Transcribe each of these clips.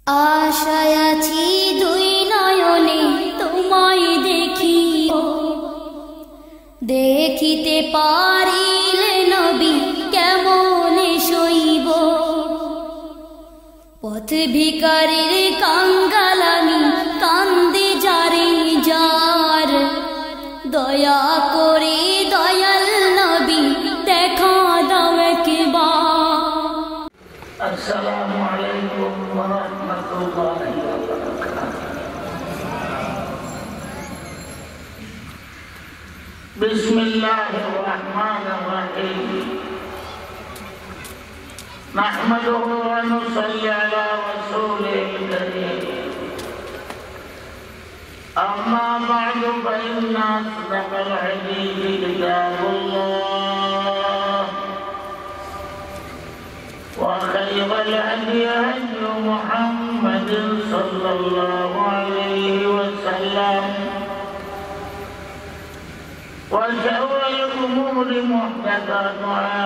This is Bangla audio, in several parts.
আশায় আছি দুই নয়নে তোমায় দেখিব, দেখিতে পারিলে নবী কেমনে সইব। পথ ভিখারির কাঙ্গাল আমি কান্দে যারে যার, দয়া করে দয়াল নবী দেখা দাও একবার। আসসালামু আলাইকুম ওয়া রাহমাতুল্লাহি ওয়া বারাকাতুহু। বিসমিল্লাহির রাহমানির রাহিম। নাহমাদুহু ওয়া নুসাল্লি আলা রাসূলিল কারীম। আম্মা বা'দু ফাইন্না আসদাকাল হাদীথি কিতাবুল্লাহ وخير الهدي هدي محمد صلى الله عليه وسلم وشر الأمور محدثاتها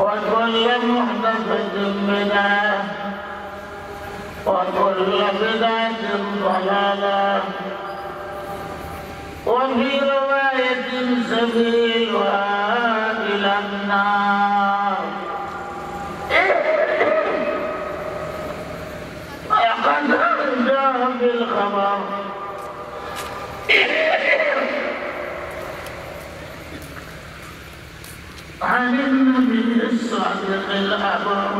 وكل محدثة بدعة وكل بدعة ضلالة وفي رواية سبيلها إلى النار. قد جاء بالخبر عن النبي الصادق الأبر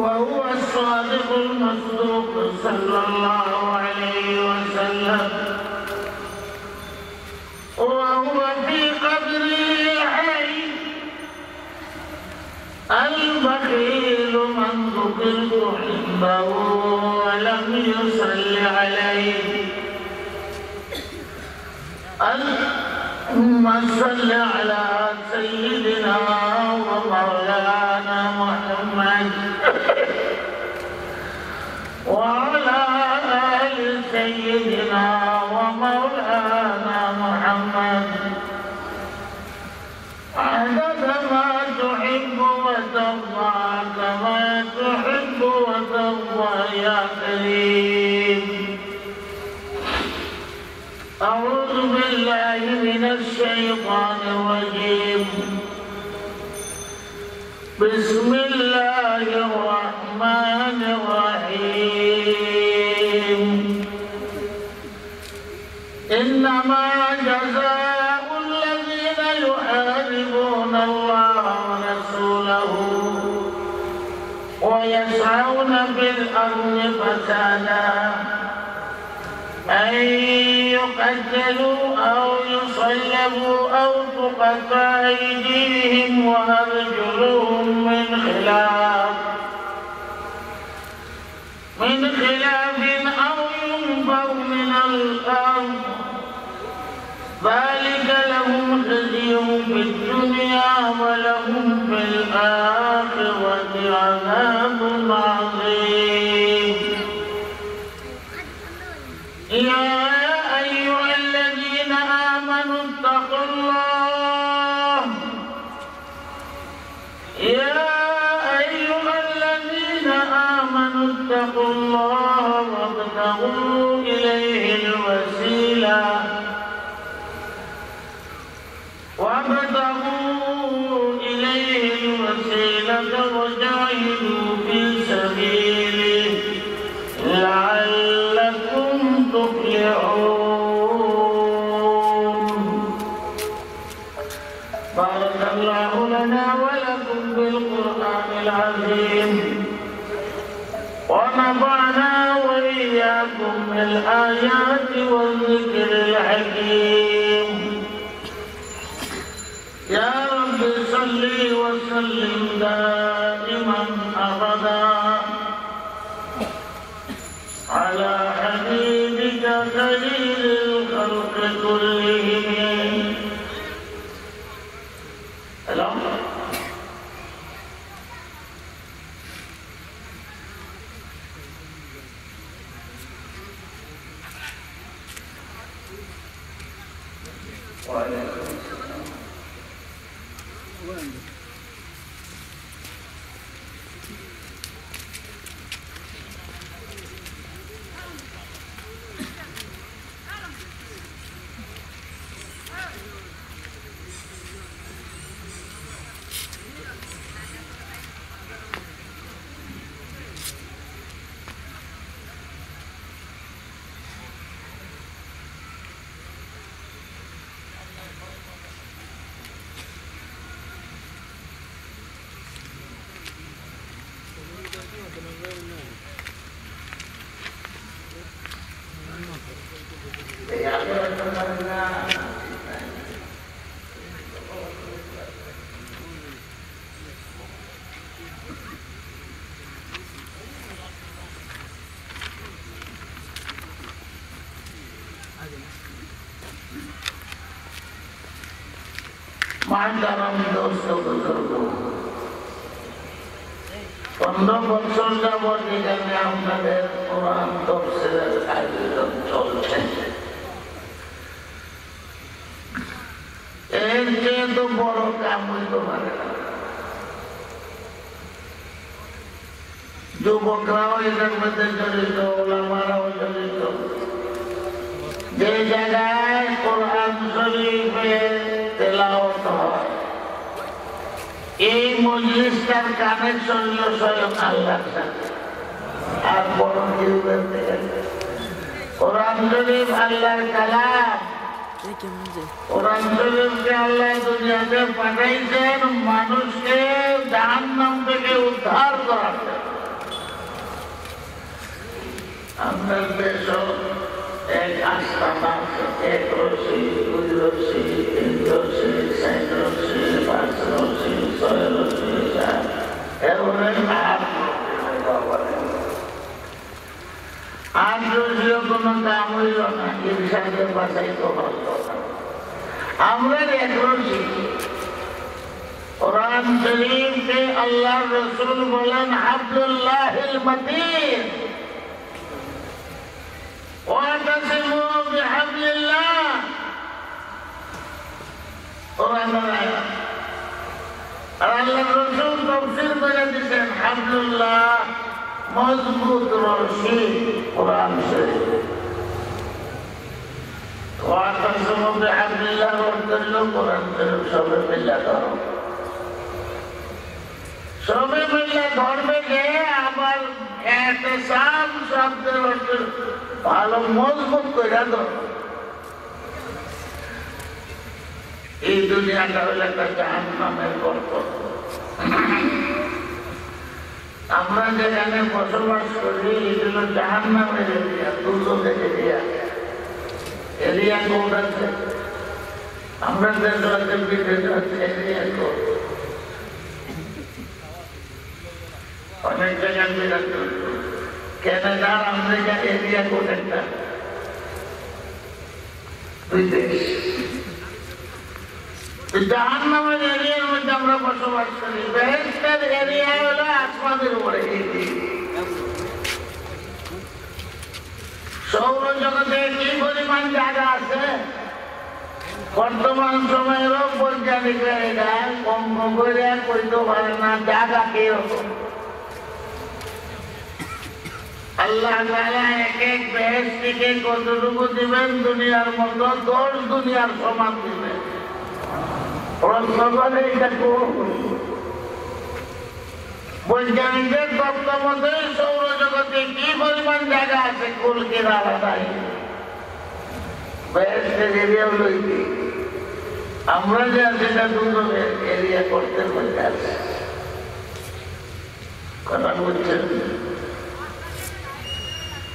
وهو الصادق المصدوق صلى الله عليه وسلم، وهو في قبره حي. البخيل من ذكرت عنده ولم يصل عليه. اللهم صل على سيدنا ومولانا محمد وعلى آل سيدنا ومولانا محمد عدد ما تحب وترضى كما تحب وترضى يا كريم. أعوذ بالله من الشيطان الرجيم. بسم الله الرحمن الرحيم. إنما جزاء الذين يحاربون الله ورسوله ويسعون في الأرض فسادا أن يقتلوا أو يصلبوا أو تقطع أيديهم وأرجلهم من خلاف أو ينفوا من الأرض. ذلك لهم خزي في الدنيا ولهم في الآخرة عذاب عظيم. يا أيها الذين آمنوا اتقوا الله. يا أيها الذين آمنوا اتقوا الله وابتغوا إليه الوسيلة وجاهدوا في سبيله لعلكم تفلحون. بارك الله لنا ولكم بالقرآن العظيم ونفعنا وإياكم بالآيات والذكر الحكيم. يا رب صل وسلم دائما أبدا على حبيبك خليل الخلق كلهم. وعليكم السلام. محترم دوستو बुजुर्गो 15 বছর যাবত এখানে আপনাদের কোরআন তাফসীরের আয়োজন চলছে। এর চেয়ে তো বড় কাম হইতে পারে না। যুবকরাও এটার মধ্যে জড়িত, ওলামারাও জড়িত। যে জায়গায় কোরআন শরীফে তেলাওয়াত হয়, এই মজলিসটার কানেকশন হলো স্বয়ং আল্লাহর সাথে, আর বড় কেউ থেকে কোরআন শরীফ আল্লাহর কালাম। কোরআন শরীফকে আল্লাহ দুনিয়াতে পাঠাইছেন মানুষকে জাহান্নাম থেকে উদ্ধার করার জন্য। আমাদের দেশ এক আস্তানা, এক রশি, 2 রশি, 3 রশি, 4 রশি, 5 রশি, 6 রশি, এরপরে 8 রশিও কোনো কাম হইল না, ইরশাদের বাঁচাইতে হইল না। আমরা 1 রশি। কোরআন শরীফকে আল্লাহ রাসূল বলেন হাবলুল্লাহিল মাতিন, واعتصموا بحبل الله। কোরআনের আয়াত। আর আল্লাহর রাসূল তাফসীর করে দিয়েছেন হাবলুল্লাহ মজবুত রশি কোরআন শরীফ। واعتصموا بحبل الله অর্থ হলো কোরআন শরীফ সবে মিলে ধরো, সবে মিলে ধরবে যে আবার ইহতিসাম শব্দের অর্থ ভালো মজবুত করে ধরো। এই দুনিয়াটা হলো একটা জাহান্নামের গর্ত। আমরা যেখানে বসবাস করি এগুলো জাহান্নামের এরিয়া, দুর্যোগের এরিয়া। এরিয়া কোড আছে, আমরা দেশের বিদেশ আছে এরিয়া কোড। অনেক জায়গায় বিরাট ক্যানাডা, আমেরিকা এরিয়া কোড একটা, 2 দেশ। জাহান্নামের এরিয়ার মধ্যে আমরা বসবাস করি। বেহেশতের এরিয়া হলো আসমানের উপরে। সৌরজগতে কি পরিমাণ জায়গা আছে বর্তমান সময়েরও বৈজ্ঞানিকরা এটা কম করে করতে পারে না, জায়গা কিরকম। আল্লাহ তাআলা এক এক বেহেশতিকে কতটুকু দিবেন দুনিয়ার মতো 10 দুনিয়ার সমান দিবেন। বৈজ্ঞানিকদের তত্ত্ব মতে সৌরজগতে কি পরিমাণ জায়গা আছে কুলকের আলাদাই। বেহেশতের এরিয়া হলো আমরা যে আছে এটা দুর্যোগের এরিয়া করতে মধ্যে আছে। কথা বলছেন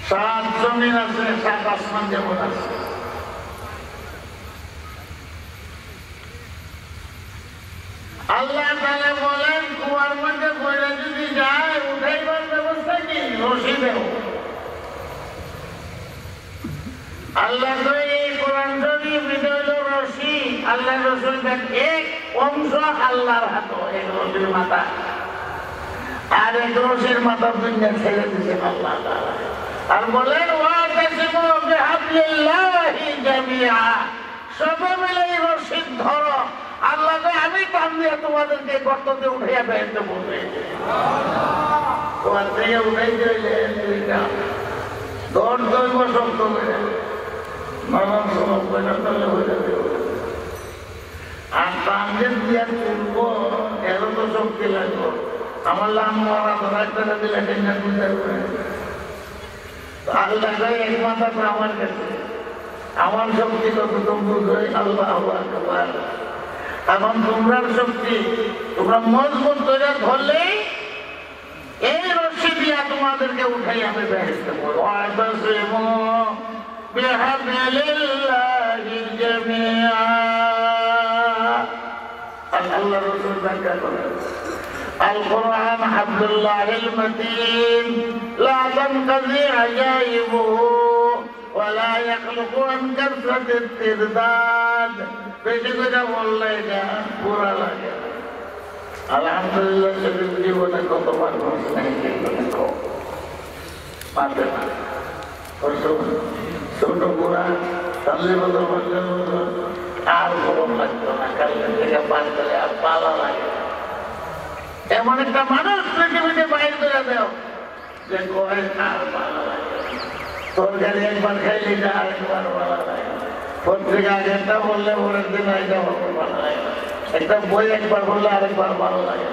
7 জমিন আছে, 7 আসমান যেমন আছে। আল্লাহ তাআলা বলেন কুয়ার মধ্যে পড়ে যদি যায় উঠাইবার ব্যবস্থা কি? রশি দেও। আল্লাহ তো এই কোরআন শরীফ এটা হলো রশি। আল্লাহ রাসূল এক অংশ আল্লাহর হাতে, এক রশির মাথা, আর এক রশির মাথা দুনিয়া ছেড়ে দিয়েছেন আল্লাহ তাআলা। আর বলেন ওয়াতাসিমু বিহাবলিল্লাহি জামিআ, সবাই মিলে রশি ধরো। আল্লাহ আমি টান দিয়ে তোমাদেরকে গর্ততে উঠাইয়া বেড়াতে বলবে তোমার থেকে উঠাই দিলে দর দৈব শব্দ বেড়ে নানান সময় বেড়া তাহলে হয়ে যাবে আর টানদের দিয়া তুলবো এরও তো শক্তি লাগবো আমার লাম মারা ধরা টাকা দিলে টেন্ডা তুলতে হবে আল্লাহ এক মাথা তো আমার কাছে আমার শক্তি কত তোমরা আল্লাহ আকবার এখন তোমরার শক্তি তোমরা মজবুত করে ধরলে এই রশি দিয়া তোমাদেরকে উঠাই আমি বেহেশতে বলবো আল্লাহ রাসূল ব্যাখ্যা করেন القرآن حبل الله المتين لا تنقضي عجائبه ولا يخلق عن كثرة الترداد বেশিটা বললে এটা পুরা লাগে আলহামদুলিল্লাহ শরীফ জীবনে কতবার পারবে না ছোট পুরা তাহলে আর গরম লাগতো না কালকে থেকে পার করে আর পালা লাগে এমন একটা মানুষ পৃথিবীতে বাইর করে দেও যে কয় আর ভালো লাগে তরকারি একবার খাইলে আরেকবার ভালো লাগে পত্রিকা আগেরটা বললে পরের দিন এটা ভালো লাগে একটা বই একবার বললে আরেকবার ভালো লাগে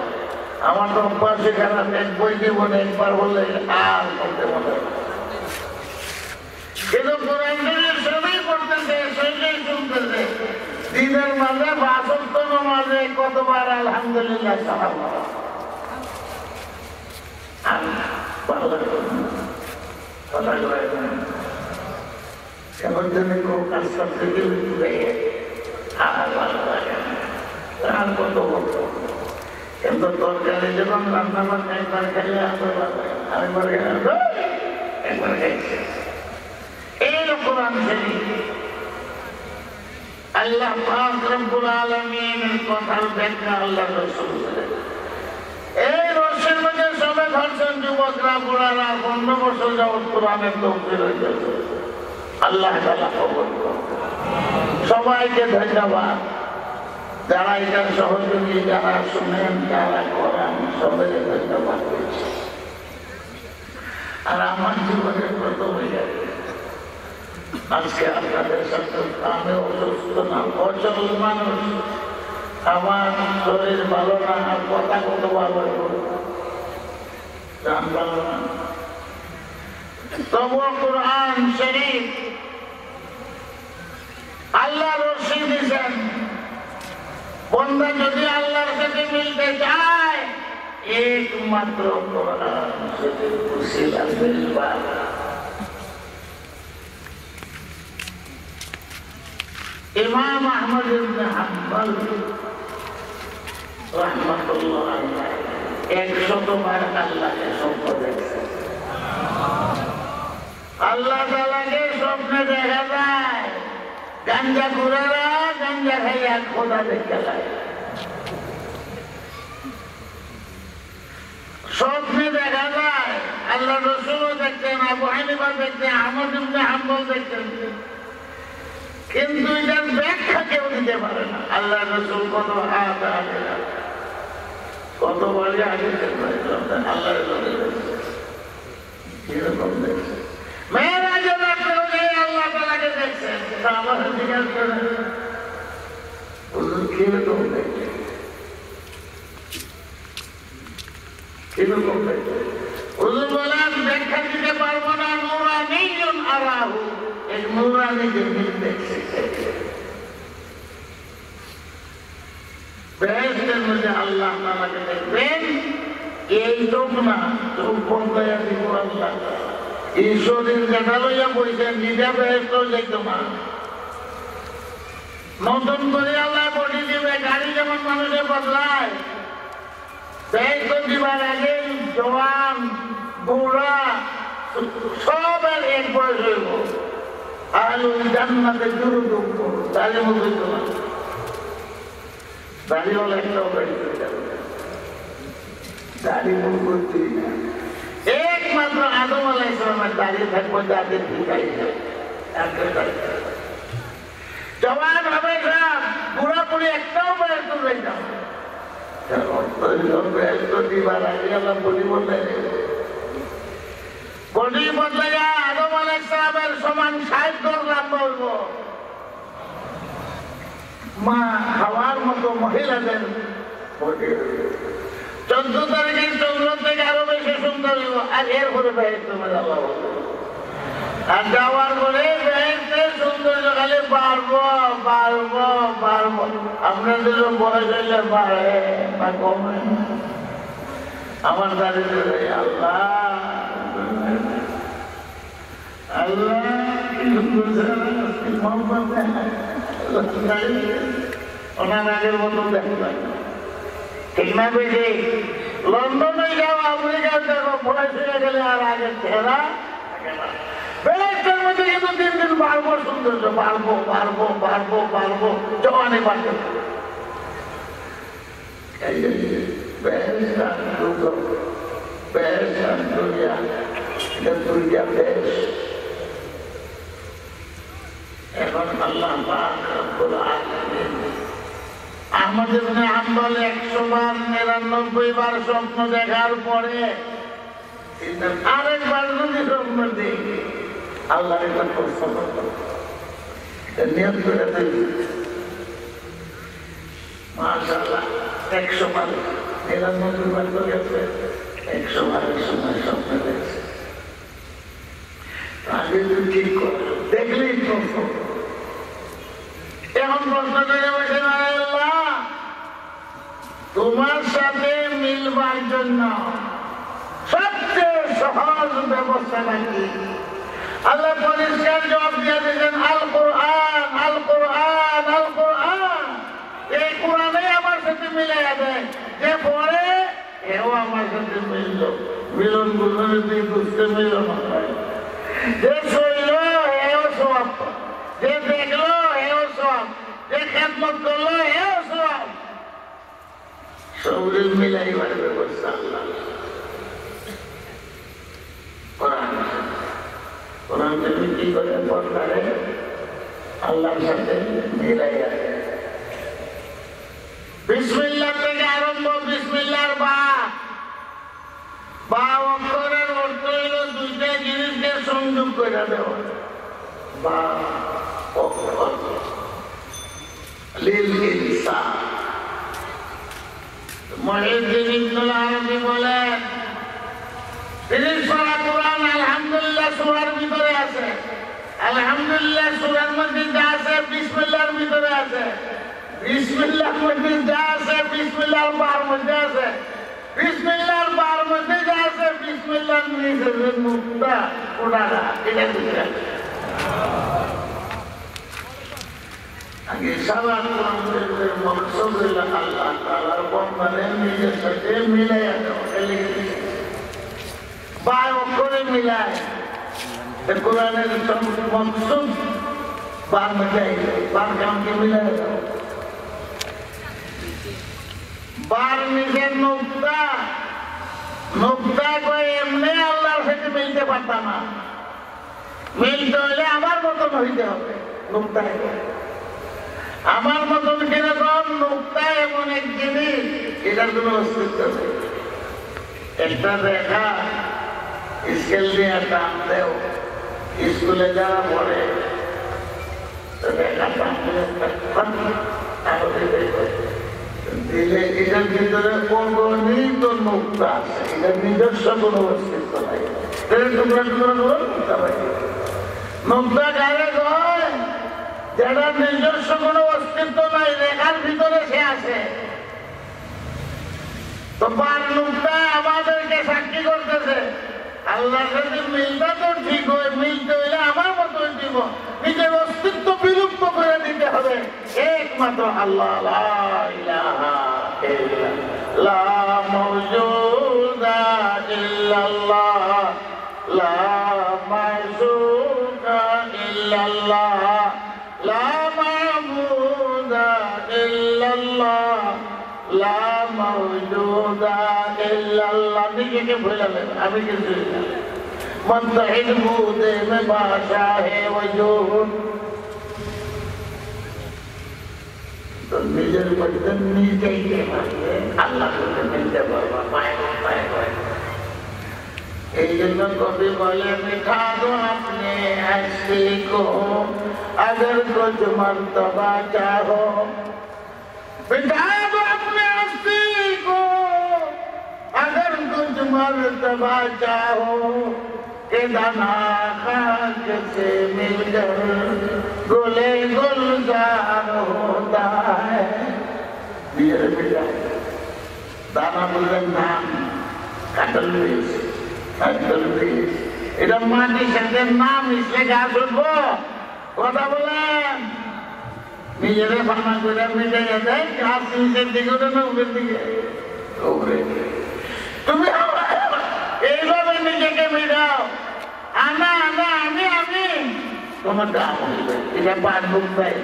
আমার তো অভ্যাস খারাপ এক বই জীবনে একবার বললে আর করতে মনে হয় কিন্তু কোরআন শরীফ সবই পড়তেছে সবই শুনতেছে দিনের মাঝে বাসন্ত মাঝে কতবার আলহামদুলিল্লাহ সাহায্য কেমন জানি কেউ কাজ করতে গেলে আর ভালো লাগে আর কত বলতো কিন্তু তরকারি যখন রান্না বান্না একবার খেলে আরেকবার একবার খাইছে এইরকম আনছেনি আল্লাহ পাক রব্বুল আলামিনের কথার ব্যাখ্যা আল্লাহ রাসূল এই রসের মধ্যে সবে ধরছেন যুবকরা বুড়ারা 15 বছর যাবৎ কোরআনের তফসির হয়েছে আল্লাহ তাআলা কবুল করুন সবাইকে ধন্যবাদ যারা এটার সহযোগী যারা শুনেন যারা করেন সবাইকে ধন্যবাদ করছি আর আমার জীবনের প্রথম হয়ে গেছে আজকে আপনাদের সাথে আমি অসুস্থ না অচল মানুষ আমার শরীর ভালো না আর কথা কত ভালো জান ভালো না তবুও কোরআন শরীফ আল্লাহ রশি দিয়েছেন বন্দা যদি আল্লাহর সাথে মিলতে চায় একমাত্র কোরআন শরীফ উসিলা মিলবা ইমাম আহমদ ইবনে হাম্বল রাহমাতুল্লাহ আলাইহি 100 বার আল্লাহকে স্বপ্ন দেখছেন আল্লাহ তাআলাকে স্বপ্নে দেখা যায় গাঞ্জা ঘুরেরা গাঞ্জা খাইয়া খোদা দেখতে লাগে স্বপ্নে দেখা যায় আল্লাহ রাসূলও দেখতেন আবু হানিফা দেখতেন আহমদ ইবনে হাম্বল দেখতেন কিন্তু এটার ব্যাখ্যা কেউ দিতে পারে না আল্লাহ রাসূল কত কতবার আগে আল্লাহ এরকম দেখছে মেয়েরাজের আল্লাহ তাআলাকে দেখছেন আমাদের জিজ্ঞাসা করেন হুজুর কিরকম দেখছে কিরকম দেখছে হুজুর বলেন ব্যাখ্যা দিতে পারবো না নূরানিয়ুন আরাহু এক নূরানি জিনিস দেখছে বেহেশতের মধ্যে আল্লাহ তাআলাকে দেখবেন এই চোখ না চোখ বন্ধ হয়ে দিব আল্লাহ এই শরীর যেটা লইয়া বইছেন নিজে বেহেশত যাইতো না নতুন করে আল্লাহ বডি দিবে গাড়ি যেমন মানুষের বদলায় বেহেশত দিবার আগে জওয়ান বুড়া সবের এক বয়স হইব আর ওই জান্নাতে দুরূদ পড়ো তাহলে মনে হইতো না দাড়িওয়ালা একটাও বেরিয়ে যাবে দাড়ি মন করতে একমাত্র আদম আলাইহিস সালামের দাঁড়িয়ে থাকবো যাদের ভিখারি জওয়ান হবে সব, বুড়া বুড়ি একটাও বয়স তুলবে না। বডি বদলে যায়, আদম আলাইহিস সালামের সমান ৬০ গজ লম্বা হইব। মা হাওয়ার মতো মহিলাদের 14 তারিখের চন্দ্র থেকে আরো বেশি সুন্দর হইব। আর এরপরে বেহেশত আল্লাহ বলবে, আর যাওয়ার পরে বেহেশতের সৌন্দর্য খালি বাড়বো বাড়বো বাড়বো। আপনাদের বয়স হইলে বাড়ে না কমে? আমার দাঁড়িয়ে আল্লাহ আল্লাহ ওনার আগের মতো দেখো ঠিক না বেশি। লন্ডনে যাও, আমেরিকায় দেখো, বয়স হয়ে গেলে আর আগের চেহারা বেহেশতের মধ্যে কিন্তু দিন দিন বাড়বো, সৌন্দর্য বাড়বো বাড়বো বাড়বো বাড়বো, জওয়ানি বাড়বে। এখন আল্লাহ আহমদ ইবনে হাম্বল 100 বার 99 বার স্বপ্ন দেখার পরে আরেকবার যদি স্বপ্ন দেখি আল্লাহ এটা পছন্দ নিয়ত করে দেবে। মাশাআল্লাহ 100 বার 99 বার তো গেছে, 100 বারের সময় স্বপ্ন দেখছে। আগে তুমি ঠিক করো, দেখলেই প্রশ্ন। এখন প্রশ্ন করে বসে আল্লাহ তোমার সাথে মিলবার জন্য সবচেয়ে সহজ ব্যবস্থা নাকি? আল্লাহ পরিষ্কার জবাব দিয়ে দিয়েছেন, আল কোরআন আল কোরআন আল কোরআন। এই কোরআনে আমার সাথে মিলে যাবে, যে পড়ে এও আমার সাথে মিলল। মিলন বুঝতে বুঝতে মিলন হয়, যে শৈল এও সব, যে দেখলো এও সব, যে খেদমত করলো এও সব, সবরে মিলাইবার ব্যবস্থা আল্লাহ। কোরআন তুমি কি করে পড়বে? আল্লাহর সাথে মিলাই আছে। বিসমিল্লাহ থেকে আরম্ভ, বিসমিল্লাহর বা অক্ষরের অর্থ হইল দুইটা জিনিসকে সংযোগ করে দেওয়া। বা অক্ষর লিল ইনসান। মুহিদ্দিন ইবনুল আরবি বলেন, সূরা কোরআন আলহামদুলিল্লাহ সূরার ভিতরে আছে। আলহামদুলিল্লাহ সূরার মধ্যে যা আছে বিসমিল্লাহর ভিতরে আছে। বিসমিল্লাহর মধ্যে যা আছে বিসমিল্লাহর বার মধ্যে আছে। বিসমিল্লাহর বার মধ্যে যা আছে বিসমিল্লাহর নিচে যে মুক্তা ওটাটা এটা বুঝলেন। আগে সারা কোরআনের মকসদ হইল আল্লাহ তাআলার বান্দাদের নিজের সাথে মিলাইয়া দেওয়া। বা অক্ষরে মিলায় কোরআনের মকসদ বার মধ্যে বার কামকে মিলাই দেওয়া। বার নিজের নোক্তা, নোক্তা করে এমনি আল্লাহর সাথে মিলতে পারতাম না। মিলতে হলে আমার মতন হইতে হবে। নোক্তায় আমার মতন কিরকম? নোক্তা এমন এক জিনিস, এটার কোনো অস্তিত্ব নেই। একটা দেখা স্কেল দিয়ে টান দেও, স্কুলে যারা পড়ে দেখা টান দিলে এটার ভিতরে অগণিত নোক্তা আছে, এটার নিজস্ব কোনো অস্তিত্ব নাই। টুকরা টুকরা করে নোক্তা পাই। নোক্তা গায়ে গয় যারা নিজস্ব কোনো অস্তিত্ব নাই, রেখার ভিতরে সে আছে। তো বার নোক্তা আমাদেরকে সাক্ষী করতেছে আল্লাহর সাথে মিলটা তো ঠিক হয়, মিলতে হইলে আমার মতো দিব, নিজের অস্তিত্ব বিলুপ্ত করে দিতে হবে একমাত্র আল্লাহ। লা ইলাহা ইল্লাল্লাহ, লা মাওজুদা ইল্লাল্লাহ, লা মাযুকা ইল্লাল্লাহ, লা মাবুদা ইল্লাল্লাহ, লা মাওজুদা ইল্লাল্লাহ। নিজেকে ভুলাবেন, আমি কিছু মুত্তাহিদ বুদে মে বাদশা হে ওজুদ। তো নিজের মধ্যে নিজেই আল্লাহ মিলতে পারবা এই জন্য কবি বলে মিঠা দো আপনি হস্তি কো अगर कुछ मर्तबा चाहो बिठा दो अपने हस्ती को अगर कुछ मर्तबा चाहो के दाना खाक से मिलकर गुले गुलजार होता है दाना बोलें नाम काटल बीज এটা মাটির সাথে নাম মিশলে গাছ উঠবো কথা বলেন নিজেরা ফানা করে মিটে গেছে গাছ নিচের দিকে ওঠে না উপরের দিকে তুমি এইভাবে নিজেকে মিটাও আনা আনা আমি তোমার দাম হইবে এটা বাদবুক দেয়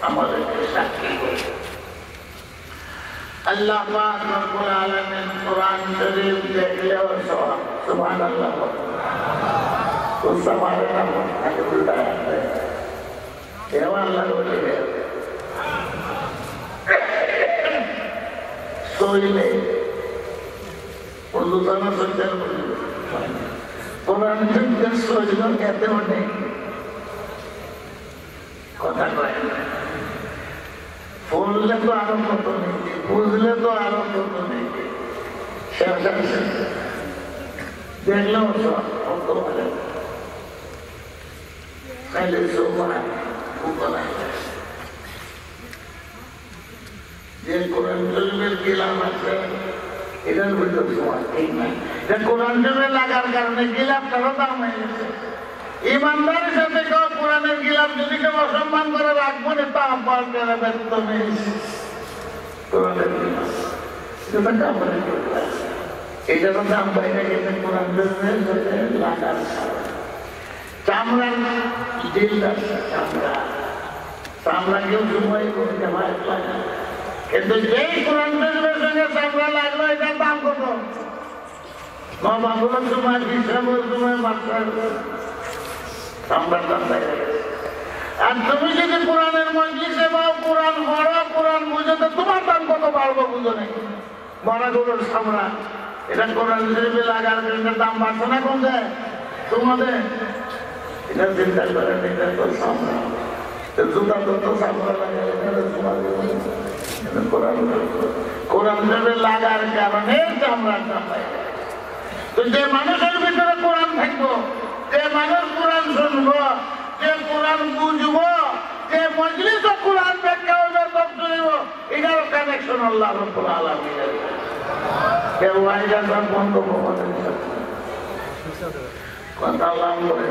আমাদের সাক্ষী করে अल्लाह पाक रब्बुल आलमीन कुरान शरीफ देख ले और सुभान अल्लाह तो हमारे नाम आगे बुलाया है केवल अल्लाह बोले सोई ले उर्दू में सोचते बोले कुरान शरीफ सोचना कहते हो नहीं कथा कोई बोलले तो आरंभ तो नहीं बुझले तो आरंभ तो नहीं देख लो तो पहले सोमवार ये कुरान में गिलाम है इधर भी तो सोमवार ठीक नहीं जब कुरान में लगार करने गिलाम करो तो मैं ईमानदारी साथे को कुराনের গিলাফ যদি কেউ অসম্মান করে রাখবো না তা আব্বার করে ব্যক্ত নেই কুরানের গিলাফ এটা কাম করে এটা তো দাম বাইরে গেছে কুরানের লাগার চামড়ার দিলটা চামড়া কেউ সময় করতে হয় কিন্তু যেই কুরানের সঙ্গে চামড়া লাগলো এটার দাম কত মা বাবুর সময় বিশ্রামের সময় মাত্রার আর তুমি যদি কোরআনের মজলিসে পাও কোরআন পড়ো কোরআন বুঝো তো তোমার দাম কত বাড়বো বুঝো নেই বড়গুলোর সামরা এটা কোরআন শরীফে লাগার দাম বাড়ছে না কমছে তোমাদের এটা চিন্তা করেন এটা তো সামরা জুতা তো সামরা লাগালে কোরআন শরীফে লাগার কারণে চামড়ার দাম পাই তো যে মানুষের ভিতরে কোরআন থাকবো যে মানুষ কোরআন শুনবো যে কোরআন বুঝবো যে মজলিসে কোরআন ব্যাখ্যা হবে সব শুনব এটার কানেকশন আল্লাহ রাব্বুল আলামিনের কেউ আইডা সব বন্ধ করবেন কথা লাম করে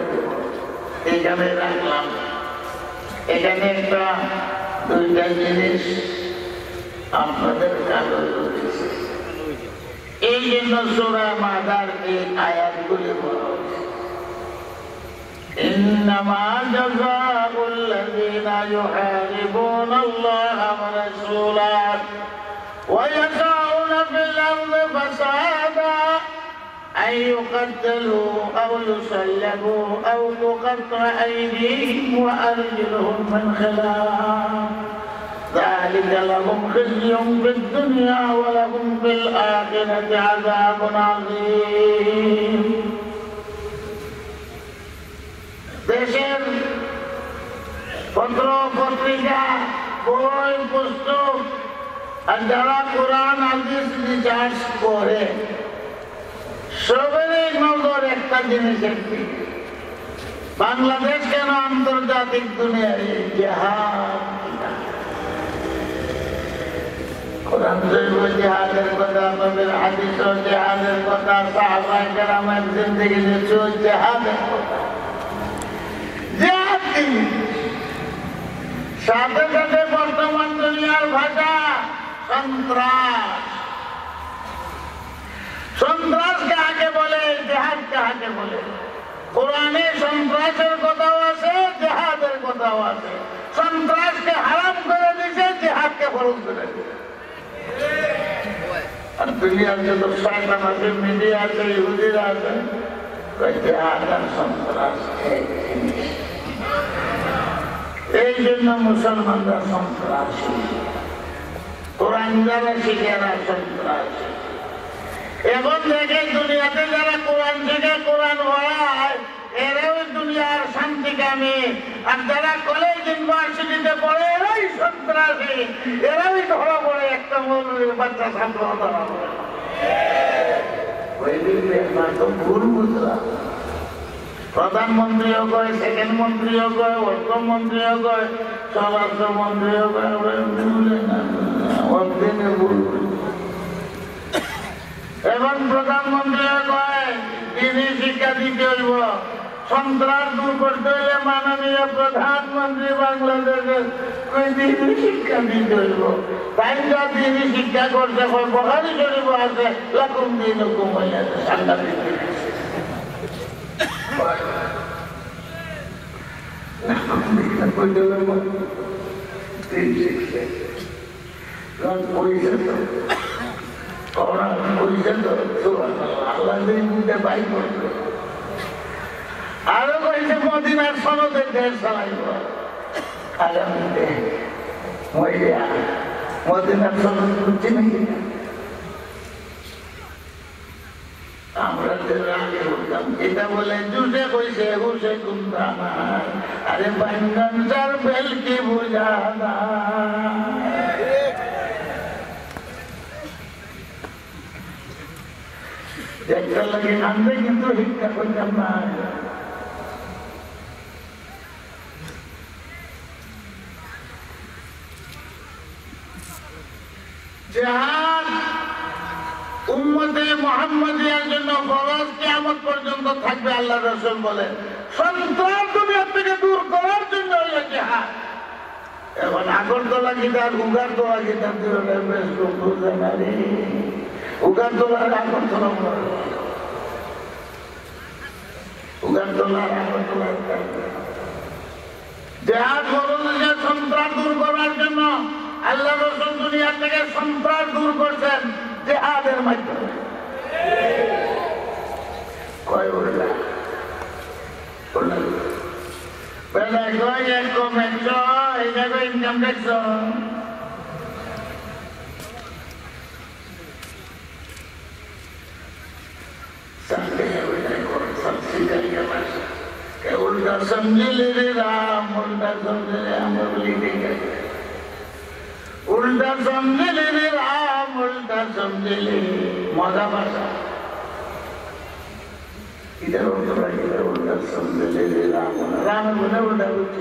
এখানে রাখলাম এখানে একটা দুইটা জিনিস আপনাদের কাগজ রয়েছে এই জন্য সূরা মাদার এই আয়াতগুলি বলা إنما جزاء الذين يحاربون الله ورسوله ويسعون في الأرض فسادا أن يقتلوا أو يصلبوا أو تقطع أيديهم وأرجلهم من خلاف ذلك لهم خزي في الدنيا ولهم في الآخرة عذاب عظيم দেশের পত্র পত্রিকা বই পুস্তক আর যারা কোরআন হাদিস রিসার্চ করে সবেরই নজর একটা জিনিসের দিকে বাংলাদেশ কেন আন্তর্জাতিক দুনিয়ায় জিহাদ কোরআন শরীফে জিহাদের কথা নবীর হাদিসে জিহাদের কথা সাহাবায়ে কেরামের জিন্দেগিতে জিহাদের কথা সাথে সাথে বর্তমান দুনিয়ার ভাষা সন্ত্রাস সন্ত্রাস কাকে বলে জিহাদ কাকে বলে কোরআনে সন্ত্রাসের কথাও আছে জিহাদের কথাও আছে সন্ত্রাসকে হারাম করে দিয়েছে জিহাদকে ফরজ করে দিয়েছে আর দুনিয়ার যত শয়তান আছে মিডিয়া আছে ইহুদিরা আছে জিহাদ আর সন্ত্রাস এই জন্য মুসলমানরা সন্ত্রাসী যারা শিখে এরা সন্ত্রাসী। এখন দেখে দুনিয়াতে যারা কোরআন শিখে কোরআন হয় এরাও দুনিয়ার শান্তিকামী, আর যারা কলেজ ইউনিভার্সিটিতে পড়ে এরাই সন্ত্রাসী, এরাই ধরা পড়ে একটা মৌলবীর বাচ্চা ছাত্র ধরা পড়ে। ভুল বুঝলাম। প্রধানমন্ত্রীও কয়, সেকেন্ড মন্ত্রীও কয়, অর্থমন্ত্রীও কয়, স্বরাষ্ট্রমন্ত্রীও কয়, ভুল। এবং প্রধানমন্ত্রীও কয় দিনই শিক্ষা দিতে হইব, সন্ত্রাস দূর করতে হইলে মাননীয় প্রধানমন্ত্রী বাংলাদেশের দিনই শিক্ষা দিতে হইব। তাই যা দিনই শিক্ষা করছে বুখারী শরীফ আছে, লাকুম দীনুকুম ওয়ালিয়া দিন, সাংঘাতিক আরো কইছে মদিনার সনদের দেশ চালাইব আগামীতে। মদিনার সনদ বুঝছি নাকি আমরা আগে বলতাম, এটা বলে জুসে কইছে হুসে কুমতা না, আরে বাঙ্গান চার বেল কি বুঝা না। একটা লাগে আনতে কিন্তু শিক্ষা করতাম না। জিহাদ উম্মতে মুহাম্মাদিয়ার জন্য ফরজ, কিয়ামত পর্যন্ত থাকবে। আল্লাহ রাসূল বলেন সন্ত্রাস দুনিয়া থেকে দূর করার জন্য হলো জিহাদ। এখন আগরতলা গিটার উগারতলা গিটার বেশ বুঝে না রে, উগারতলার আগরতলা উগারতলার আগরতলা জিহাদ বলছে সন্ত্রাস দূর করার জন্য। আল্লাহ রাসূল দুনিয়া থেকে সন্ত্রাস দূর করছেন জিহাদের মাধ্যমে। কয় উল্লা বেলা কয় এক কমেছ এই জায়গায় ইনকাম ট্যাক্স उल्टा समझे ले रे राम, उल्टा समझे रे हम बोली देंगे, उल्टा समझे ले रे राम, उल्टा समझे ले मजा भाषा इधर उल्टा समझे ले रे राम, राम बोले उल्टा कुछ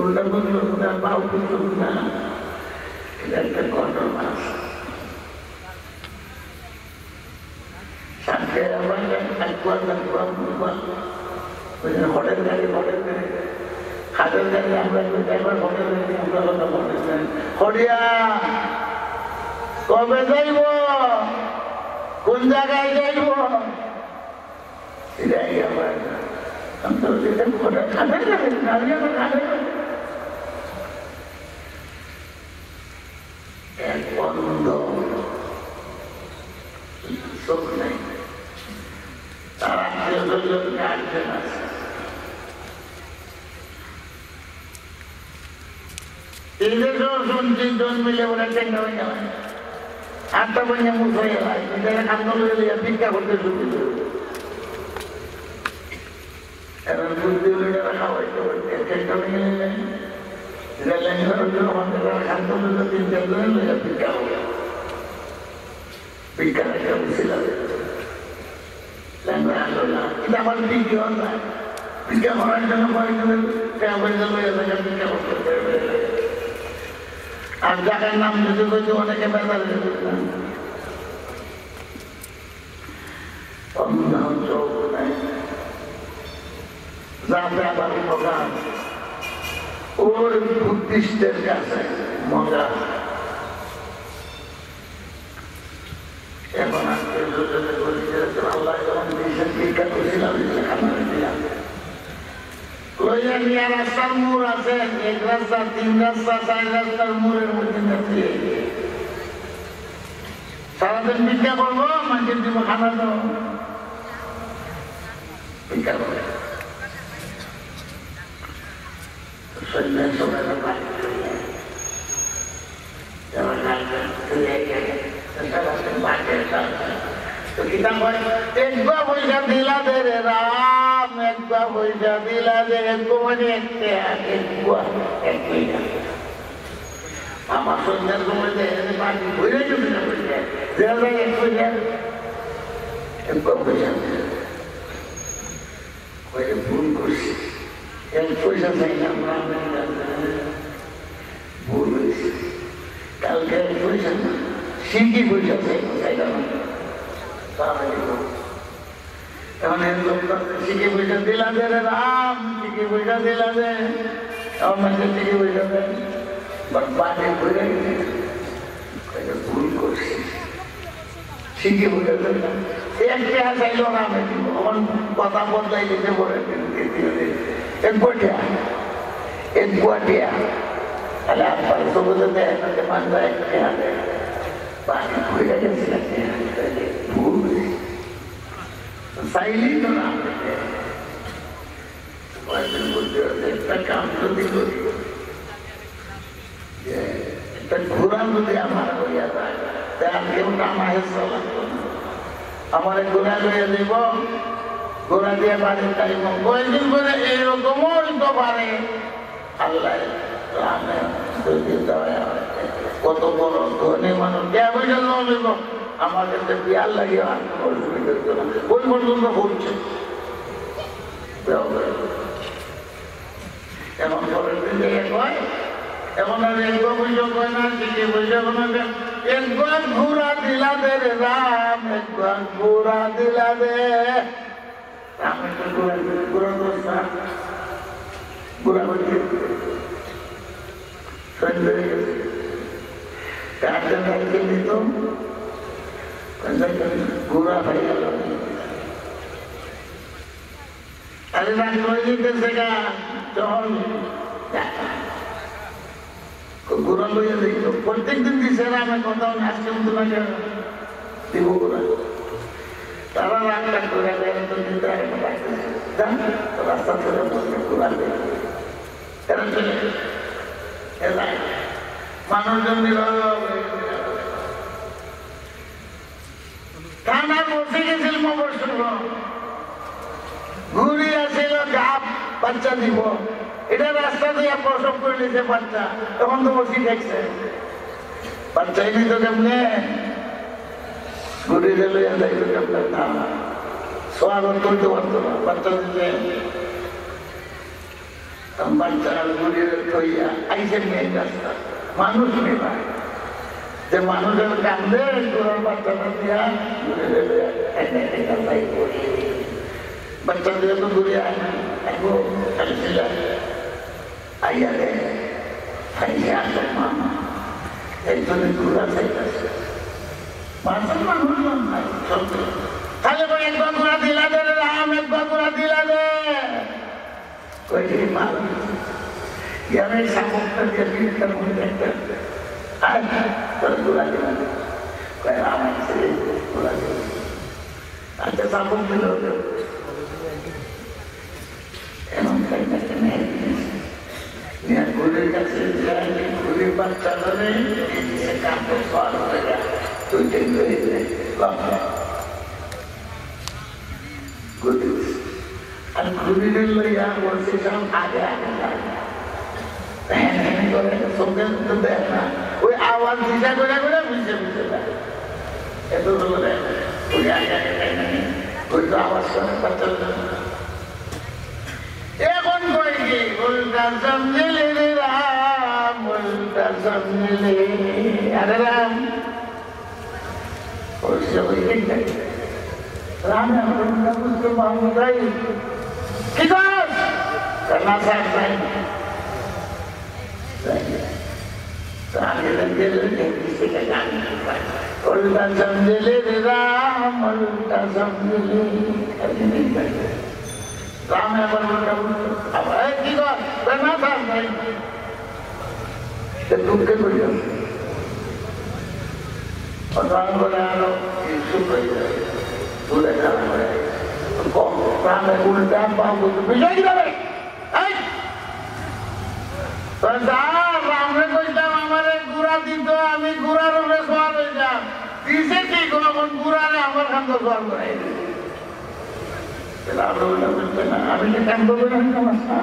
उल्टा कुछ उल्टा भाव कुछ ना इधर पे कॉन्ट्रोल मास sampai orang yang akuan dan kurang berubah, dengan hotel dari hotel yang berada di hotel yang berada di hotel. Hodia, kau berjaya, kunjungan jaya, tidak iya mana. Tentu kita hotel hotel lagi, namanya hotel. Ekonomi, soalnya. মিলে ওরা চেঙ্গা হয়ে যাবে, আটটা বইয়া মুখ হয়ে যায়, আন্দোলন ভিক্ষা করতে শুরু করবে। এবার বুদ্ধি হলে যারা খাওয়াইতে পারবে চেষ্টা ভেঙে নিলেন, আন্দোলন ভিক্ষা করে ভিক্ষা হবে, ভিক্ষা রেখে বসেছিলাম। আমার ভিডিও ভিক্ষা করার জন্য ভিক্ষা করতে আর জায়গার নাম যদি বলছে অনেকে বেতার চোখ নাই যাতে আবার প্রধান ওর বুদ্ধিস্টের কাছে মজা। এখন আল্লাহ যখন দিয়েছেন ভিক্ষা করছিলাম রাস্তার মোড় আছে, এক রাস্তা, তিন রাস্তা, চার রাস্তার মোড়ের মধ্যে দাঁড়িয়ে সারাদিন ভিক্ষা করবো, মানুষের দিব খানা দেবো, ভিক্ষা করে একবা পয়সা দিলা দে রে রাম, একবা পয়সা দিলা দে, একটু মানে আমার সন্ধ্যার সময় পানি ঘুরে যাবে না, একবার পয়সা ভুল করছি, এক পয়সা চাইলাম ভুল হয়েছে, কালকে এক পয়সা না সিঙ্গি পয়সা চাইলাম, এখন শিখে পয়সা দিলা দে রে রাম, শিখে পয়সা দিলা দে, আমাকে শিখে পয়সা দেয়, বাট বাড়ি ঘুরে গেছে, ভুল করছি, শিখে পয়সা দিলাম, একটা চাইল না আমি দিব, আমার কথা বদলাই দিতে পড়ে এক বটিয়া, এক গুয়াটিয়া, তাহলে আপনার সবুজে দেয় না, মানবা একটা দেয়, বাড়ি ঘুরে গেছে, ভুল চাইলেই তো না একটা কাম যদি করি, একটা ঘোরা যদি আমার হইয়া যায়, তার কেউ নামায় চলা আমার ঘোরা লইয়া দিব, ঘোরা দিয়ে বাড়ির টাইম কয়েকদিন করে এইরকমও হইতে পারে। আল্লাহ কত বড় ধনী মানুষ আমার কাছে বিয়ার লাগিয়ে ওই পর্যন্ত হচ্ছে, এমন পরের দিন কয়, এমন আর একবার বুঝো কয় না, ঠিকই বুঝে একবার ঘোরা দিলা দে রে রাম, একবার ঘোরা দিলা দে, রাম একটু ঘোরা দোষা ঘোরা করছে নিত ঘোরা হয়ে গেল, আরে রাগ করে দিতেছে গা, যখন ঘোরা লইয়া দিত প্রত্যেকদিন দিছে রামে কথা আজকে মতো না কেন দিব ঘোরা, তারা রাগটা করে রাস্তা ধরে ঘোরা দেয়, মানুষজন থানা বসে গেছিল ঘুরি আসছিল গাপ বাচ্চা দিব, এটা রাস্তা দিয়ে প্রসব করে নিছে বাচ্চা, তখন তো বসি দেখছে বাচ্চাই নিত কেমনে ঘুরি লইয়া যাইতো কেমনে, না স্বাগত করতে পারতো না, বাচ্চা দিতে বাচ্চা ঘুরি থইয়া আইসে মেয়ে রাস্তা মানুষ নেবা যে মানুষের কান্দে ঘোরার বাচ্চাটা দিয়া ঘুরে বাচ্চা দিয়ে তো ঘুরে আয় না, আইয়া রে খাইয়া আসো মামা, এই জন্য ঘুরা চাইতেছে মানুষের মানুষ নাই সত্য, তাহলে একবার ঘোরা দিলা দে রাম, একবার ঘোরা দিলা দে মানুষ ইয়ারে সামর্থ্য দিয়ে বিলটার মধ্যে একটা ঘোরা দিলাম আমার ছেলে ঘোরা দিল, আচ্ছা সাপোর্ট দিল এমন ঘুরের কাছে ঘুরের বাচ্চা ধরে কাপড় সর হয়ে যায়, দুইটাই হয়ে যায় আর ঘুরির লইয়া বলছে সব আগে আগে করে সঙ্গে দেয় না, ওই আওয়াজ দিশা করে করে বুঝে বুঝে দেয়, এত বলে ওই আগে আগে ওই তো আওয়াজ করে বাচ্চা এখন কই কি উল্টা সমঝিলে রে রাম, উল্টা সমঝিলে আরে রাম রাম উল্টা বুঝতে পারবো তাই কি কর না স্যার তাই उल्टा समझ ले राम, उल्टा समझ ले राम है पर उल्टा अब है की बात करना था नहीं तो तुम के कोई और राम बोला लो सुन रही है पूरे काम हो रहा है तो राम है उल्टा पाओ तो विजय की भाई तो राम ने कोई हमारे गुरा दी तो हमें गुरा দিছে কি কোনো পুরানে আমার খান্ত জল করে আমি কি কাম করবো না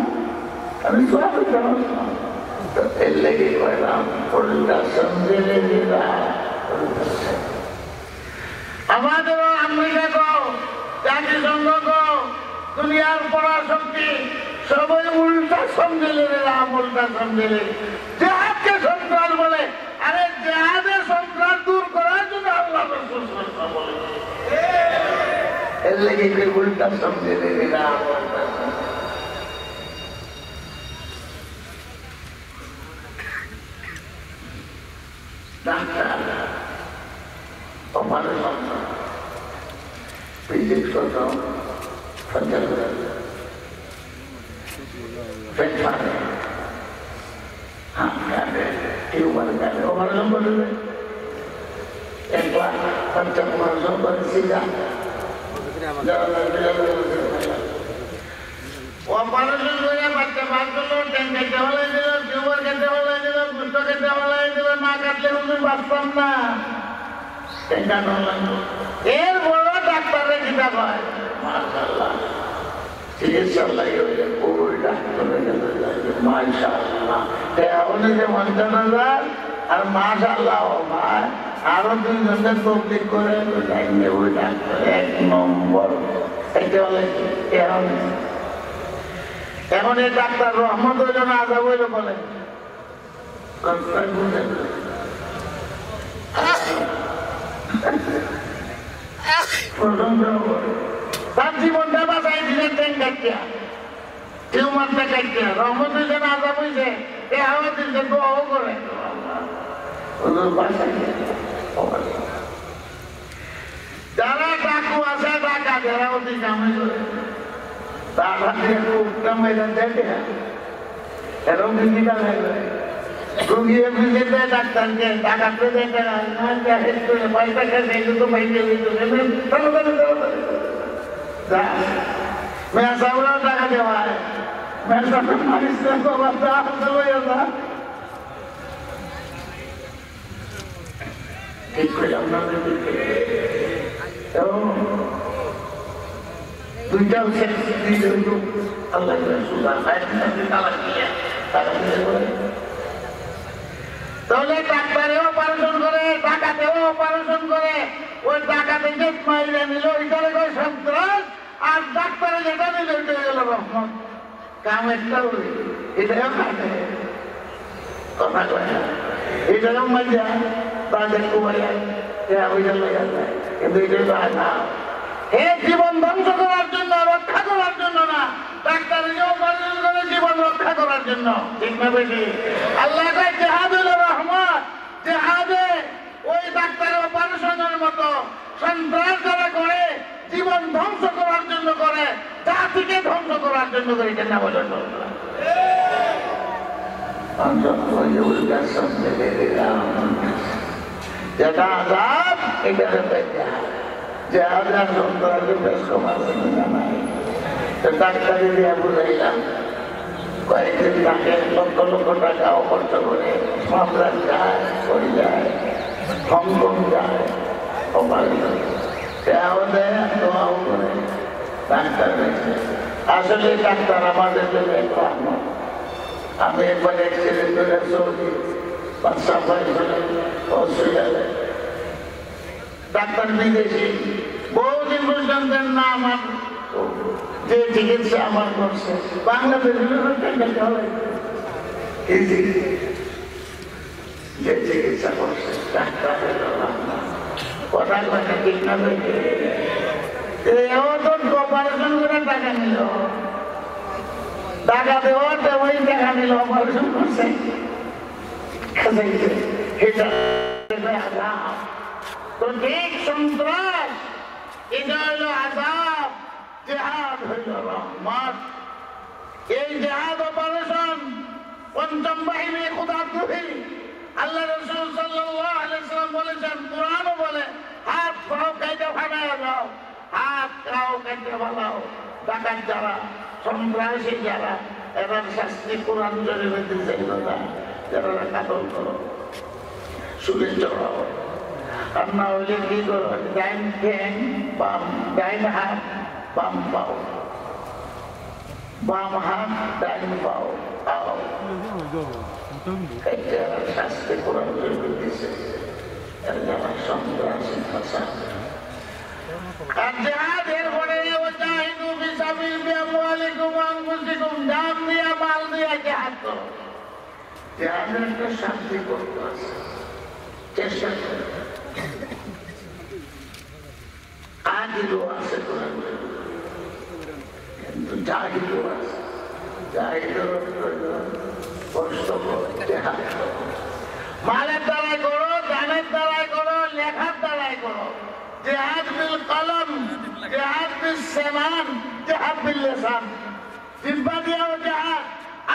আমি সোয়া করতে এর লেগে কইলাম আমাদেরও আমেরিকা গো জাতিসংঘ গো দুনিয়ার পরাশক্তি সবাই উল্টা সমঝেলে উল্টা সমঝেলে জেহাদকে সন্ত্রাস বলে। আরে জেহাদের সন্ত্রাস দূর করার জন্য আল্লাহ রাসূল বলে এর লেগে উল্টা সমঝেলে ডাক্তার অপারেশন ফিজিক্স করতো পেট ফাটে হাত কাটে টিউমার কাটে অপারেশন করে একবার পঞ্চাশ অপারেশন করেছি অপারেশন করে বাচ্চা বাদ করলো ট্যাঙ্ক কেটে হলাই দিল টিউমার কেটে হলাই দিল গুষ্ট কেটে হলাই দিল না কাটলে হুজুর বাঁচতাম না ট্যাঙ্কানো লাগলো। এর বড় ডাক্তারের কিতাব হয় মাশাআল্লাহ চিকিৎসার লাগে ওই ডাক্তারের মাশাআল্লাহ তেমনি যে 50,000 আর মাশাআল্লাহ ভাই আরো 2 জনের তবলিগ করে লাইনে ওই ডাক্তার এক নম্বর। এটা হলে এখন এই ডাক্তার রহমত হইল না আজাব হইল বলে তার জীবনটা বাঁচাই দিলেন ট্রেন কাটিয়া টিউমারটা কাটিয়া রহমত হইছে না আজাব হইছে এ হাওয়া দিচ্ছে দোয়াও করে যারা ডাকু আছে ডাকা যারা অতি কামে করে তার হাতে কুকটা মেয়েরা দেখে এরকম দিদিটা লাগবে রুগিয়ে ফিরে দেয় ডাক্তারকে টাকা পেয়ে দেয় পয়সা খেয়ে তো পাইতে মেয়া সাবরাও টাকা দেওয়া হয় মেয়া সাবরা মারিস না তো বাচ্চা আসতে লইয়া যা ঠিক করে আমরা দুইটাও শেষ দিয়ে আল্লাহ সুদান তাহলে ডাক্তারেও অপারেশন করে ডাকাতেও অপারেশন করে ওই ডাকাতে যে মাইরে নিল ওইটারে কয় সন্ত্রাস আর ডাক্তারে যেটা নিল ওইটা গেল রহমত কাম একটা এটাও খাটে কথা কয় এটাও মজা তাদের কুমাইয়া ওইটা লইয়া যায় কিন্তু এটাই হয় না হে জীবন ধ্বংস করার জন্য রক্ষা করার জন্য না ডাক্তারেও অপারেশন করে জীবন রক্ষা করার জন্য ঠিক না বেশি আল্লাহ কয় জেহাদ হলো রহমত জেহাদে ওই ডাক্তারের অপারেশনের মতো সন্ত্রাস যারা করে জীবন ধ্বংস করার জন্য করে জাতিকে ধ্বংস করার জন্য করে এটা না বলে যেটা আজাব এটা জেহাদের সন্ত্রাসের বেশ কমার নাই ডাক্তারি দিয়ে বুঝাইলাম কয়েকদিন তাকে লক্ষ লক্ষ টাকাও খরচ করে মাদ্রাজ যায় করে যায় হংকং যায় সেও দেয় দোয়াও করে ডাক্তার আসলে ডাক্তার আমাদের জন্য রহমত। আমি একবার অ্যাক্সিডেন্ট করে সৌদি বাদশা অস্ট্রেলিয়াতে ডাক্তার বিদেশি বহুদিন পর্যন্ত না আমার যে চিকিৎসা আমার করছে বাংলাদেশের যে চিকিৎসা করছে ডাক্তার কথা কথা ঠিক না এও তো অপারেশন করে টাকা নিল টাকা দেওয়া ওই টাকা নিল অপারেশন করছে তো ঠিক সন্ত্রাস এটা হলো আযাব জেহাদ হইল রহমত। এই জেহাদ অপারেশন পঞ্চম বাহিনী খুদাদ্রোহী আল্লাহ রাসূল সাল্লাল্লাহু আলাইহি ওয়াসাল্লাম বলেছেন কুরআনও বলে হাত পাও কাইটা ফাটায়া দাও হাত পাও কাইটা ফালাও ডাকাত যারা সন্ত্রাসী যারা এরা শাস্তি কোরআন শরীফে দিয়েছে না যারা কাতল করো সুরে চড়াও আর না হইলে কি করো ডাইন ঠ্যাং বাম ডাইন হাত বাম পাও বাম হাত ডাইন পাও পাও শাস্তি কোরআন দিতেছে সন্ত্রাসী ভাষা আর জিহাদের পরে ওয়াজাহিদু ফিসাবিলি আমওয়ালিকুম ওয়া আনফুসিকুম জান দিয়া মাল দিয়া জিহাদ করো জিহাদের একটা শান্তি করতে আছে চেষ্টা করো আদিলও আছে কোরআন কিন্তু জাহিদও আছে জাহিদের কষ্ট করো জিহাদ করো মালের দ্বারাই করো জানের দ্বারাই করো লেখার দ্বারাই করো জিহাদ বিল কলম জিহাদ বিল সেনান জিহাদ বিল লিসান জিহ্বা দিয়েও জিহাদ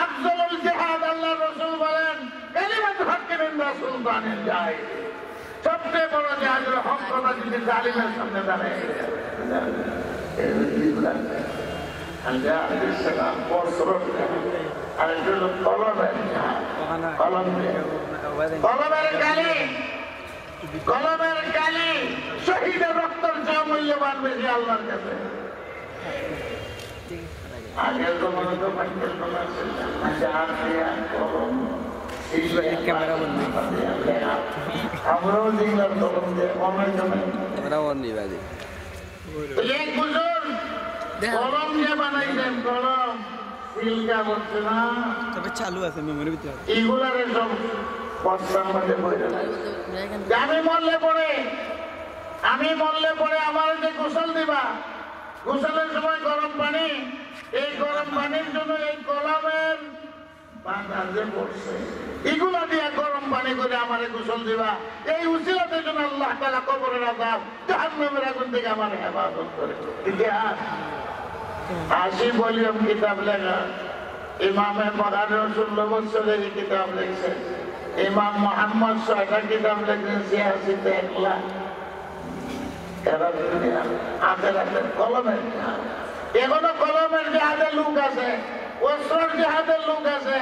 আফজলুল জিহাদ আল্লাহ রাসূল বলেন কালিমাতুল হক মিন রাসূলিন জাহিদ সবচেয়ে বড় জিহাদ হলো হক কথা যদি জালিমের সামনে দাঁড়ায় জিহাদ বিল সেনান বসরত আর এটা হলো কলমের জিহাদ কলম কলমের কালি কলমের কালি শহীদের রক্তের চেয়ে মূল্যবান বেশি আল্লাহর কাছে আগে তো মনে তো আমরাও দিলাম কলম দিয়ে কলম দিয়ে বানাইছেন কলম সিলকা বলছে না তবে চালু আছে মেমোরির ভিতরে এগুলারে সব বস্তার মধ্যে বইরে আমি মরলে পরে আমার যে গোসল দিবা গোসলের সময় গরম পানি এই গরম পানির জন্য এই কলমের বাঁধা পড়ছে এগুলা দিয়ে গরম পানি করে আমারে গোসল দিবা এই উসিলাতের জন্য আল্লাহ তাআলা কবরের আযাব জাহান্নামের আগুন থেকে আমার হেফাজত করে ইতিহাস 80 ভলিউম কিতাব লেখা ইমামে বুখারী 16 বছরের কিতাব লিখছেন ইমাম মুহাম্মদ 6টা কিতাব লিখছেন 86 তে একলা এরা দুনিয়া আখিরাতের কলমের জিহাদ এখনো কলমের জিহাদের লোক আছে অস্ত্রের জিহাদের লোক আছে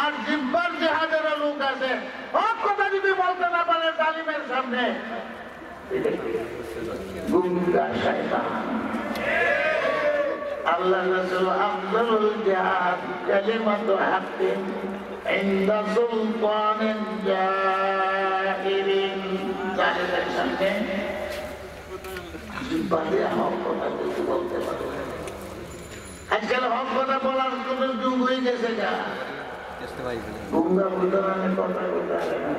আর জিহ্বার জিহাদের লোক আছে হক কথা যদি বলতে না পারে জালিমের সামনে গুমরাহ শয়তান আল্লাহ রাসূল আফজালুল জিহাদ কালিমাতু হাক্কিন ইনদা সুলতানিন জাহিরিন জাহিরের সামনে জিহ্বাতে হক কথা কিছু বলতে পারে আজকাল হক কথা বলার কোনো যুগ হয়ে গেছে না গুঙ্গা বুঝানো কথা বলতে পারে না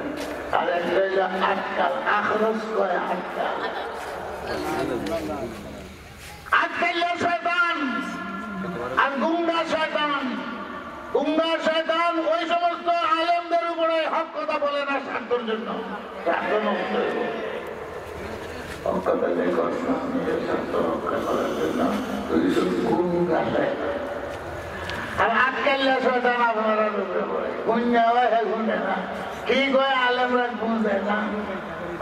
আর একটা আজকাল আখরস কয় আজকাল আজকাল শয়তান আর গুঙ্গা শয়তান ওই সমস্ত আলেমদের উপরে হক কথা বলে না স্বার্থের জন্য আর আজকাল শয়তান আপনারা উপরে পড়ে গুঞ্জা হয় গুঞ্জে না কি কয় আলেমরা গুঞ্জে না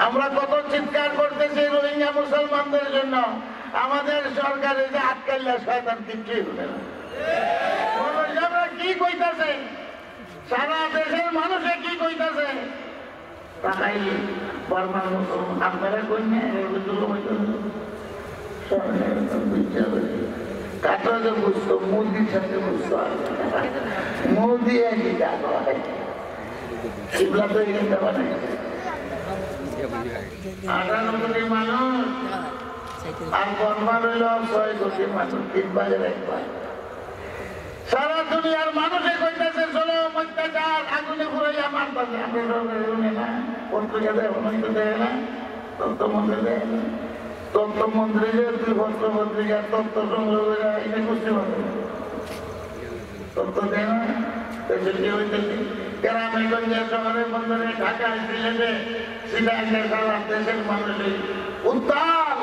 আমরা কত চিৎকার করতেছি রোহিঙ্গা মুসলমানদের জন্য আমাদের সরকারে যে আটকাইলা শয়তান কিছুই হবে না কি কইতাছে সারা দেশের মানুষে কি কইতাছে তাই বর্মার মুসলমান আপনারা কই না কাটা যে বুঝতো মোদির সাথে বুঝতো মোদি একই কাজ হয় এগুলা তো এখানটা বানাই 58 কোটি মানুষ আর বর্মার হইল 6 কোটি মানুষ 3 ভাগের 1 ভাগ সারা দুনিয়ার মানুষে কইতেছে চলো অত্যাচার আগুনে পুরাইয়া মারতেছে আমি না পত্রিকা দেয় অনন্ত দেয় না তথ্যমন্ত্রী দেয় না তথ্যমন্ত্রী যে তুই পত্র পত্রিকা তথ্য সংগ্রহ করে এটা করতে পারবে তথ্য দেয় না কি হইতেছে গ্রামে গঞ্জে শহরে বন্দরে ঢাকায় সিলেটে সিলেটে সারা দেশের মানুষের উত্তাল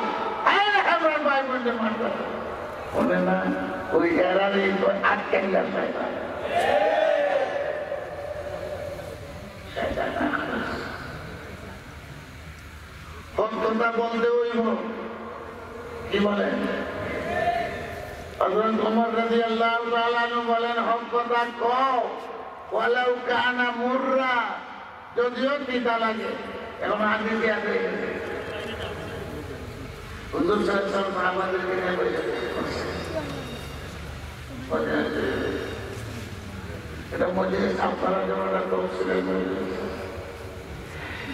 আমরা ভাই বোনদের মারতে বলে না ওই এরারে আটকাইলা শয়তান কথা বলতে হইব কি বলেন হযরত ওমর রাদিয়াল্লাহু তাআলা আনহু বলেন হক কথা কও ওয়ালাউ কানা মুররা যদিও তিতা লাগে এখন আগে কি আছে হুজুর সাল্লাল্লাহু সাহাবাদেরকে নিয়ে বসে এটা মজলিস আপনারা যেমন ছিলেন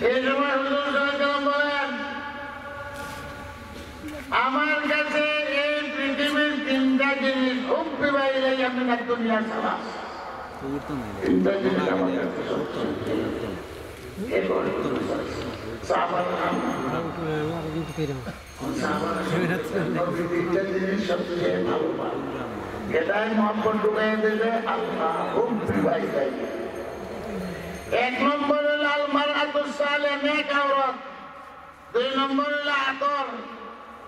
এই সময় হুজুর সাল্লাল্লাহু বলেন আমার কাছে এই পৃথিবীর তিনটা জিনিস খুব বিবাহিত আমি না দুনিয়া সালাম তিনটা জিনিস আমার কাছে এটাই মোহাম্মদ ঢুকাই দেবে আল্লাহ খুব বিবাহিত। এক নম্বর হলো আল মারআতুস সালিহা নেক আওরাত, দুই নম্বর হলো আতর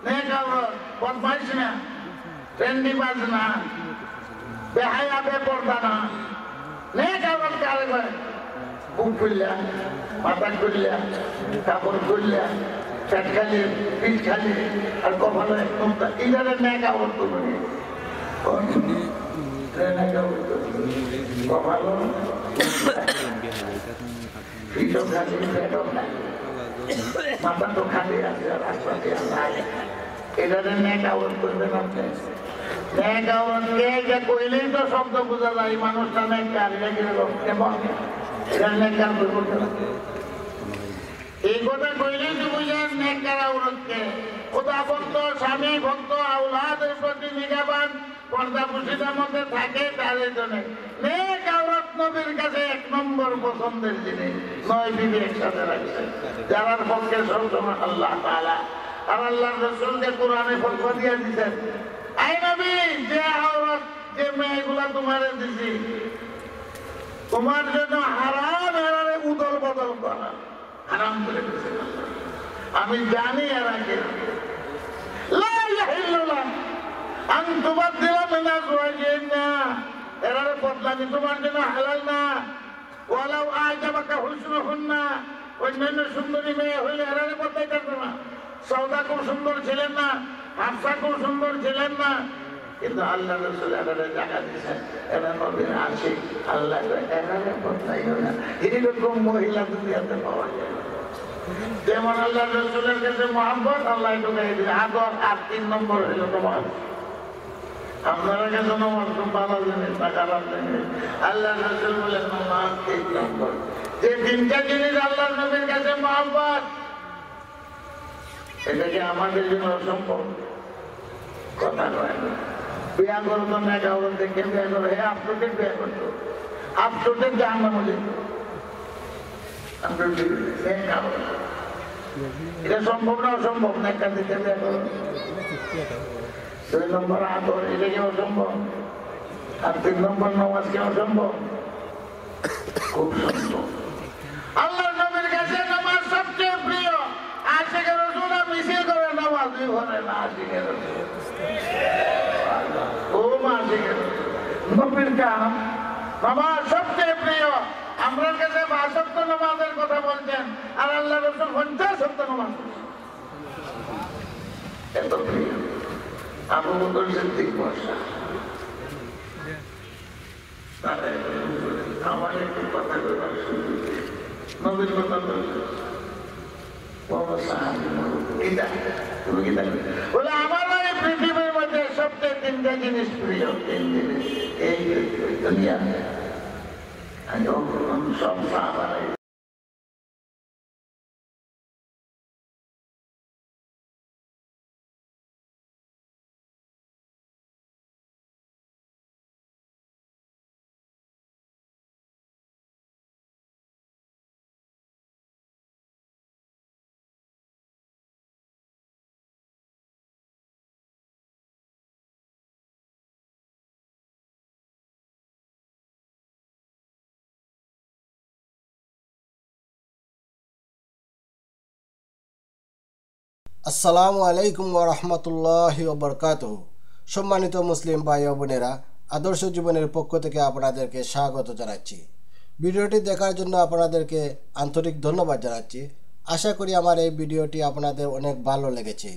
নেক আওরাত, বদমাইশ না, ট্রেন্ডিবাজ না, বেহায়া বেপরদা না, নেক আওরাত কারে করে বুক খুললা, মাথা খুললা, কাপড় খুললা, পেট খালি, পিঠ খালি আর কপালে একদম ইধারে নেক আওরাত করবে। কপালো পিঠও খালি, পেটও খালি, মাথা তো খালি আছে আর আশপাশে নাই, এটাতে নেক আওরাত করবেন আপনি। নেক আওরাত কে কইলেই তো শব্দ বোঝা যায় মানুষটা নেককার, এটা কিরকম কেমন এটা নেককার করতে পারে এই কথা কইলেই তো বুঝেন নেককার আওরাতকে। খোদা ভক্ত, স্বামী ভক্ত, আওলাদের প্রতি নিগাবান, পর্দা পুশিদার মধ্যে থাকে তাদের জন্য নেক আওরাত নবীর কাছে এক নম্বর পছন্দের জিনিস। 9 বিবি একসাথে রাখছে যার পক্ষে সবসময় আল্লাহ তাআলা আর আল্লাহর রাসূলকে কোরআনে ফতোয়া দিয়ে দিয়েছেন, আই নবী যে আওরাত যে মেয়েগুলা তোমারে দিছি তোমার জন্য হারাম, এরারে উদল বদল করা হারাম করে দিয়েছেন। আমি জানি এরা কে লা ইয়াহিল্লু লাক আন তুবাদদিলা মিন আজওয়াজিহিন্না, এরারে বদলামি তোমার জন্য হালাল না। ওয়ালাউ আ'জাবাকা হুসনুহুন্না, অন্যান্য সুন্দরী মেয়ে হইলে এরারে বদলাইতে পারবে না। সওদা খুব সুন্দর ছিলেন না, হাফসা খুব সুন্দর ছিলেন না, কিন্তু আল্লাহ রাসূল এরারে জায়গা দিয়েছেন, এরা নবীর আশিক, আল্লাহ এরারে বদলাইও না। এরকম মহিলা দুনিয়াতে পাওয়া যায় না। যেমন আল্লাহ রাসূলের কাছে মহব্বত আল্লাহ ঢুকাই দিলেন আদর। আর 3 নম্বর হইল তোমার আপনারা কাছে নামাজ খুব ভালো জিনিস না খারাপ জিনিস। আল্লাহ রাসূল বলেন নামাজ 3 নম্বর। যে 3টা জিনিস আল্লাহ নবীর কাছে মহব্বত, এটা কি আমাদের জন্য অসম্ভব কথা নয়। বিয়া করতো না কাউকে দেখে বিয়া করে, হে আপটুটে বিয়া করতো, আপটুটে জাহান্নামে যেত। এটা সম্ভব না অসম্ভব না? একটা দিতে বিয়া করো। 2 নম্বর আদর, এটা কি অসম্ভব? আর 3 নম্বর নামাজ কি অসম্ভব? খুব সম্ভব। আল্লাহ নবীর কাছে নামাজ সবচেয়ে প্রিয়। আশিকে রাসূল মিছিল করে নামাজ ধরে না, আশিকে রাসূল ও আশিকে নবীর কাম নামাজ সবচেয়ে প্রিয়। আমার কাছে 62 নামাজের কথা বলছেন আর আল্লাহ রাসূল 50 নামাজ এত প্রিয়। আবু বকর সিদ্দিক বসা আমার একটু কথা বলার সুযোগ, নবীর কথা বলছে বলে আমার এই পৃথিবীর মধ্যে সবচেয়ে 3টা জিনিস প্রিয়। 3 জিনিস এই দুনিয়া সব সাহাবারা আসসালামু আলাইকুম ওয়া রাহমাতুল্লাহি ওয়া বারাকাতুহু। সম্মানিত মুসলিম ভাই ও বোনেরা, আদর্শ জীবনের পক্ষ থেকে আপনাদেরকে স্বাগত জানাচ্ছি। ভিডিওটি দেখার জন্য আপনাদেরকে আন্তরিক ধন্যবাদ জানাচ্ছি। আশা করি আমার এই ভিডিওটি আপনাদের অনেক ভালো লেগেছে।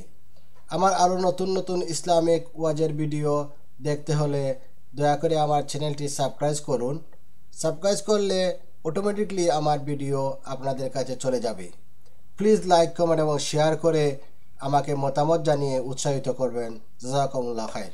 আমার আরও নতুন নতুন ইসলামিক ওয়াজের ভিডিও দেখতে হলে দয়া করে আমার চ্যানেলটি সাবস্ক্রাইব করুন। সাবস্ক্রাইব করলে অটোমেটিকলি আমার ভিডিও আপনাদের কাছে চলে যাবে। প্লিজ লাইক কমেন্ট এবং শেয়ার করে আমাকে মতামত জানিয়ে উৎসাহিত করবেন। জাযাকুমুল্লাহ খাইর।